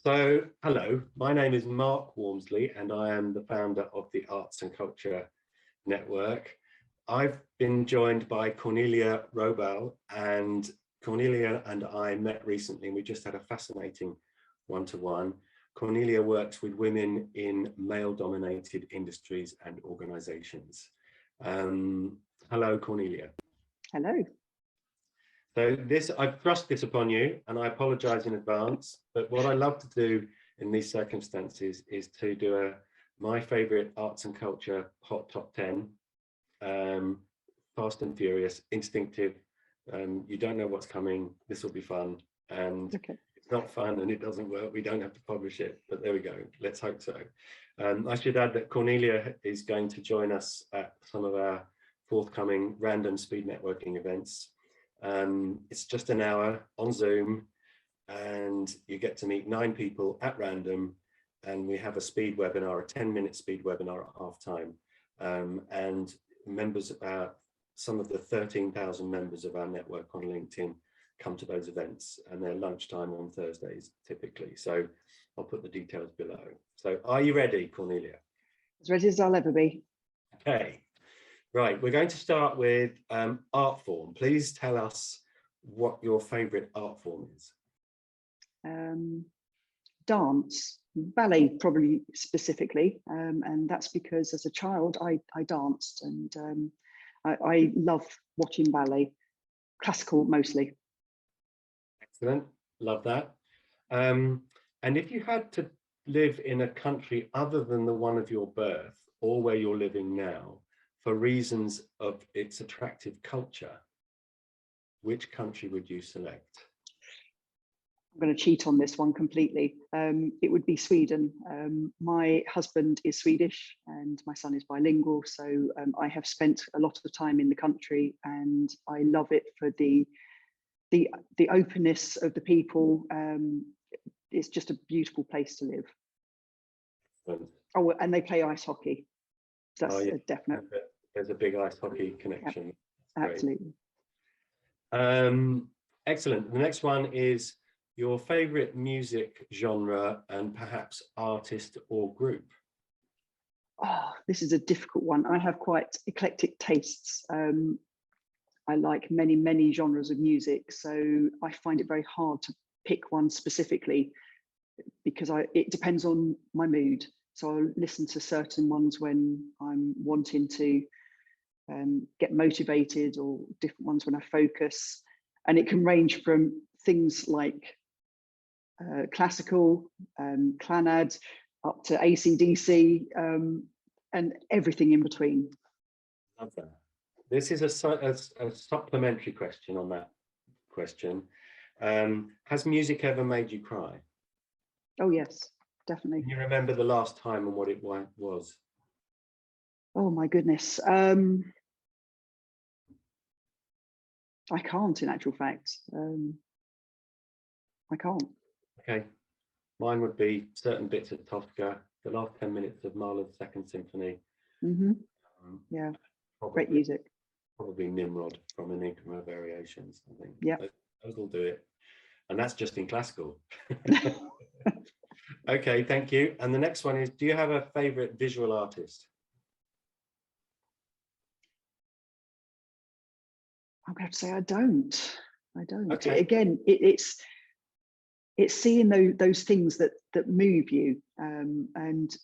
So, hello, my name is Mark Walmsley and I am the founder of the Arts and Culture Network. I've been joined by Cornelia Raubal, and Cornelia and I met recently and we just had a fascinating one-to-one. Cornelia works with women in male-dominated industries and organisations. Hello, Cornelia. Hello. So I've thrust this upon you and I apologise in advance, but what I love to do in these circumstances is to do my favourite arts and culture hot top 10, fast and furious, instinctive, you don't know what's coming, this will be fun, and okay. It's not fun and it doesn't work, we don't have to publish it, but there we go, let's hope so. I should add that Cornelia is going to join us at some of our forthcoming random speed networking events. It's just an hour on Zoom and you get to meet 9 people at random, and we have a speed webinar, a 10-minute speed webinar at half time, and members of some of the 13,000 members of our network on LinkedIn come to those events, and they're lunchtime on Thursdays typically. So I'll put the details below. So are you ready, Cornelia? As ready as I'll ever be. Okay. Right, we're going to start with art form. Please tell us what your favourite art form is. Dance, ballet probably specifically, and that's because as a child I danced, and I love watching ballet, classical mostly. Excellent, love that. And if you had to live in a country other than the one of your birth or where you're living now, for reasons of its attractive culture, which country would you select? I'm going to cheat on this one completely. It would be Sweden. My husband is Swedish and my son is bilingual, so I have spent a lot of time in the country and I love it for the openness of the people. It's just a beautiful place to live. Excellent. Oh, and they play ice hockey. So that's yeah, a definite. There's a big ice hockey connection. Yep, absolutely. Excellent. The next one is your favorite music genre and perhaps artist or group. Oh, this is a difficult one. I have quite eclectic tastes. I like many genres of music, so I find it very hard to pick one specifically because it depends on my mood. So I'll listen to certain ones when I'm wanting to get motivated, or different ones when I focus. And it can range from things like classical, Clanad, up to AC/DC, and everything in between. Love that. This is a supplementary question on that question. Has music ever made you cry? Oh yes, definitely. Can you remember the last time and what it was? Oh my goodness. I can't, in actual fact. I can't. Okay. Mine would be certain bits of Tosca, the last 10 minutes of Mahler's Second Symphony. Mm-hmm. Yeah, great music. Probably Nimrod from Enigma Variations, I think. Yeah. Those will do it. And that's just in classical. Okay, thank you. And the next one is, do you have a favourite visual artist? I'm going to say I don't. Okay. Again, it's seeing those things that move you, and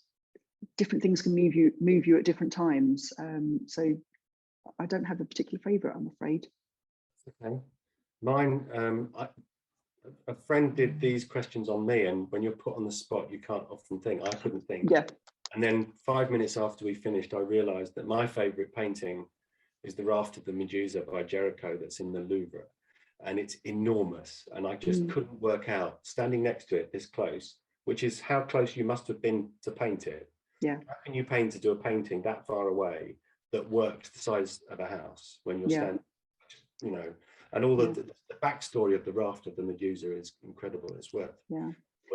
different things can move you at different times. So I don't have a particular favourite, I'm afraid. Okay. Mine, a friend did these questions on me, and when you're put on the spot, you can't often think. I couldn't think. Yeah. And then 5 minutes after we finished, I realised that my favourite painting is the Raft of the Medusa by Jericho that's in the Louvre. And it's enormous. And I just couldn't work out, standing next to it this close, which is how close you must have been to paint it. Yeah. How can you do a painting that far away that works the size of a house when you're standing, you know, and all the backstory of the Raft of the Medusa is incredible. It's worth. Yeah.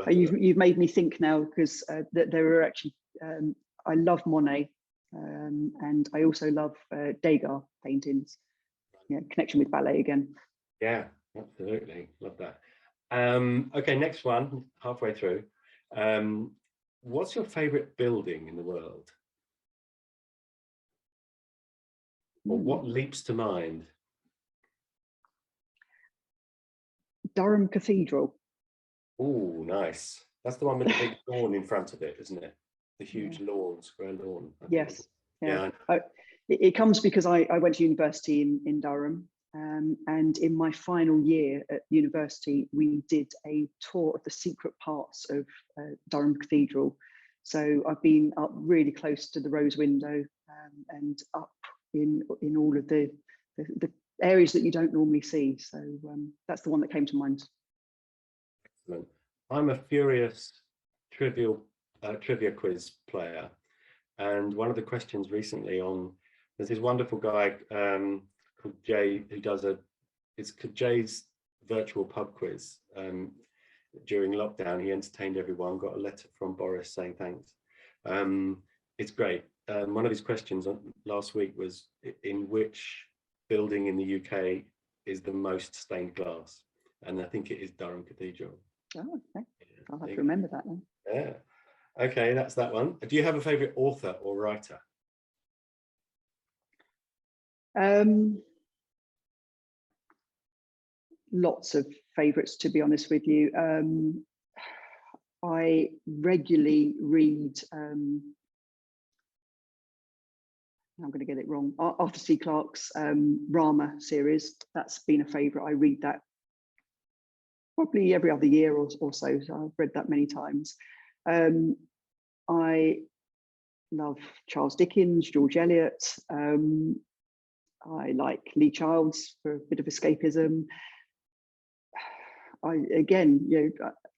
You've made me think now, because there are actually, I love Monet, and I also love Degas paintings. Yeah, connection with ballet again. Yeah, absolutely. Love that. Okay, next one, halfway through. What's your favorite building in the world? Or what leaps to mind? Durham Cathedral. Oh, nice. That's the one with the big lawn in front of it, isn't it? The huge lawn, square lawn. Yes. Yeah. It comes because I went to university in Durham, and in my final year at university, we did a tour of the secret parts of Durham Cathedral. So I've been up really close to the rose window, and up in all of the areas that you don't normally see. So that's the one that came to mind. Excellent. I'm a furious trivia quiz player, and one of the questions recently there's this wonderful guy called Jay who does it's Jay's virtual pub quiz. During lockdown, he entertained everyone, got a letter from Boris saying thanks. It's great. One of his questions last week was, in which building in the UK is the most stained glass? And I think it is Durham Cathedral. Oh, okay. I'll have to remember that then. Yeah. Okay, that's that one. Do you have a favorite author or writer? Lots of favorites, to be honest with you. I regularly read, I'm going to get it wrong, Arthur C. Clarke's Rama series. That's been a favorite. I read that probably every other year or so. So I've read that many times. I love Charles Dickens, George Eliot. I like Lee Childs for a bit of escapism. I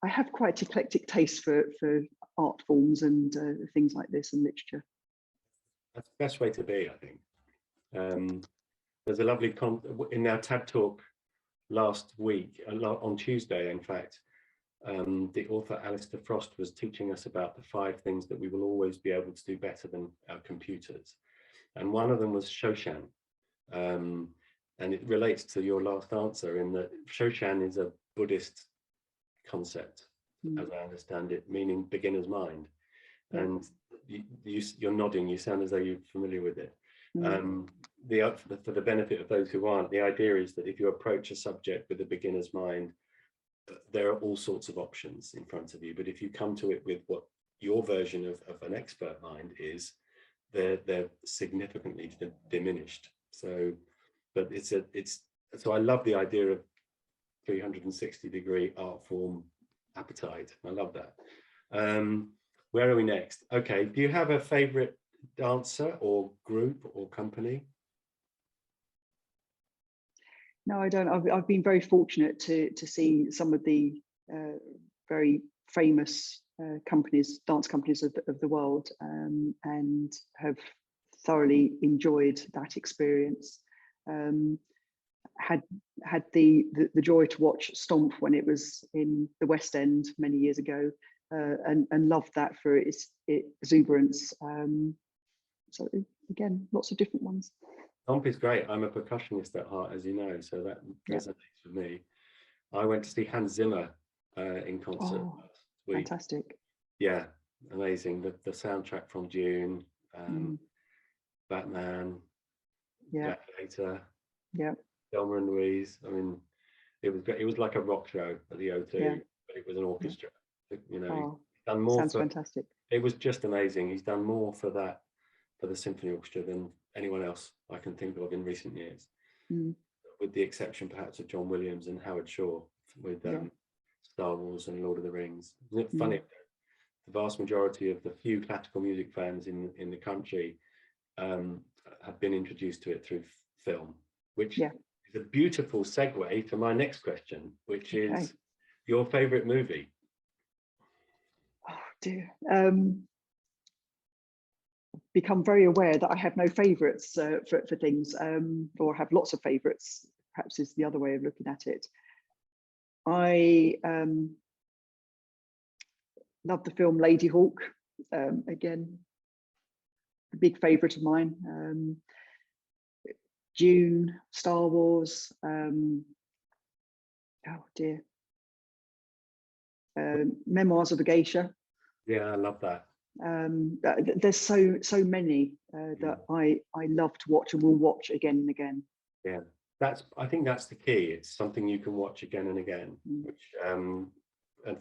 have quite eclectic taste for art forms and things like this and literature. That's the best way to be, I think. There's a lovely in our TED talk last week, on Tuesday, in fact, the author Alistair Frost was teaching us about the 5 things that we will always be able to do better than our computers. And one of them was Shoshan. And it relates to your last answer in that Shoshan is a Buddhist concept, as I understand it, meaning beginner's mind. And you're nodding, you sound as though you're familiar with it. For the benefit of those who aren't, the idea is that if you approach a subject with a beginner's mind, there are all sorts of options in front of you. But if you come to it with what your version of an expert mind is, they're significantly diminished. So, but so I love the idea of 360-degree art form appetite. I love that. Where are we next? Okay, do you have a favorite dancer or group or company? No, I don't. I've been very fortunate to see some of the very famous dance companies of the world, and have thoroughly enjoyed that experience. Had the joy to watch Stomp when it was in the West End many years ago, and loved that for its exuberance. So again, lots of different ones. Stomp is great. I'm a percussionist at heart, as you know, so that resonates with me. I went to see Hans Zimmer in concert last week. Fantastic. Yeah, amazing. The soundtrack from Dune, Batman, Gladiator, Thelma and Louise. I mean, it was great. It was like a rock show at the O2, but it was an orchestra. You know, he's done more. Sounds fantastic. It was just amazing. He's done more for the symphony orchestra than anyone else I can think of in recent years, with the exception perhaps of John Williams and Howard Shore with Star Wars and Lord of the Rings. Isn't it funny? The vast majority of the few classical music fans in the country have been introduced to it through film, which is a beautiful segue to my next question, which is your favorite movie. Oh dear. Become very aware that I have no favorites for things, or have lots of favorites, perhaps is the other way of looking at it. I love the film Lady Hawk, again, a big favorite of mine. Dune, Star Wars, oh dear. Memoirs of a Geisha, Yeah, I love that. There's so many that I love to watch and will watch again and again. Yeah, I think that's the key. It's something you can watch again and again, which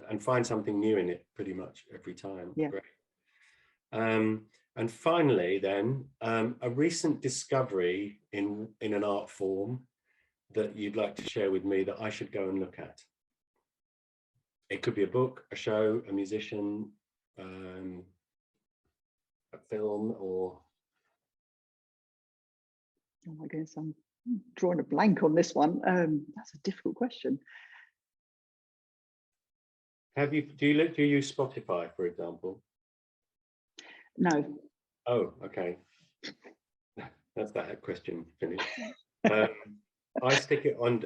and find something new in it pretty much every time. Yeah. Great. And finally, then, a recent discovery in an art form that you'd like to share with me that I should go and look at. It could be a book, a show, a musician, a film, or... Oh my goodness, I'm drawing a blank on this one. That's a difficult question. Do you use Spotify, for example? No. Oh, okay. That's that question finished. I stick it on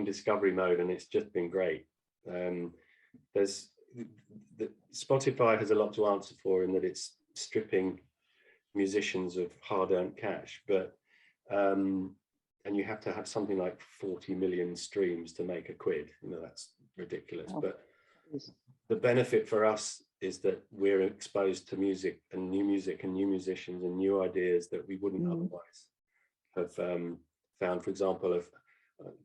discovery mode, and it's just been great. Spotify has a lot to answer for in that it's stripping musicians of hard-earned cash, but and you have to have something like 40 million streams to make a quid. You know, that's ridiculous. Oh, but the benefit for us is that we're exposed to music and new musicians and new ideas that we wouldn't otherwise have found. For example, I've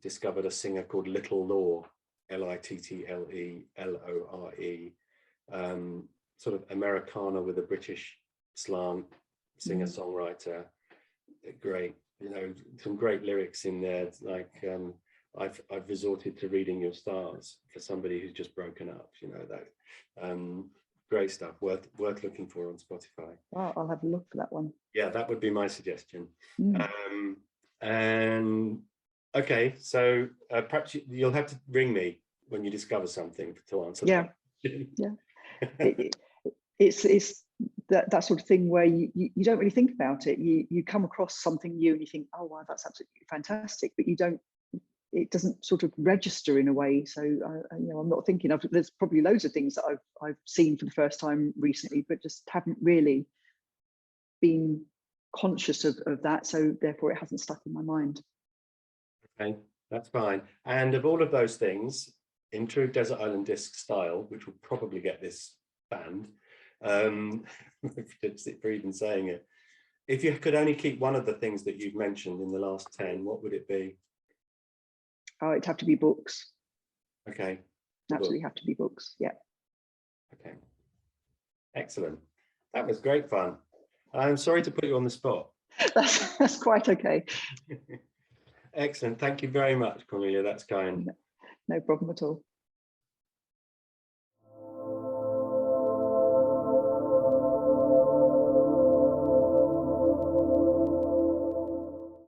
discovered a singer called Little Law, Little Lore, sort of Americana with a British slant, singer-songwriter. Great, you know, some great lyrics in there. Like I've resorted to Reading Your Stars for somebody who's just broken up. You know, that great stuff. Worth looking for on Spotify. Well, I'll have a look for that one. Yeah, that would be my suggestion. And okay, so perhaps you'll have to ring me when you discover something to answer. Yeah, yeah. It's that sort of thing where you don't really think about it. You come across something new and you think, oh wow, that's absolutely fantastic, but it doesn't sort of register in a way. So you know, I'm not thinking of. There's probably loads of things that I've seen for the first time recently, but just haven't really been conscious of that. So therefore, it hasn't stuck in my mind. Okay, that's fine. And of all of those things, in true Desert Island Disc style, which will probably get this banned, for even saying it, if you could only keep one of the things that you've mentioned in the last 10, what would it be? Oh, it'd have to be books. Okay. Absolutely have to be books. Yeah. Okay. Excellent. That was great fun. I'm sorry to put you on the spot. That's quite okay. Excellent. Thank you very much, Cornelia. That's kind. No problem at all.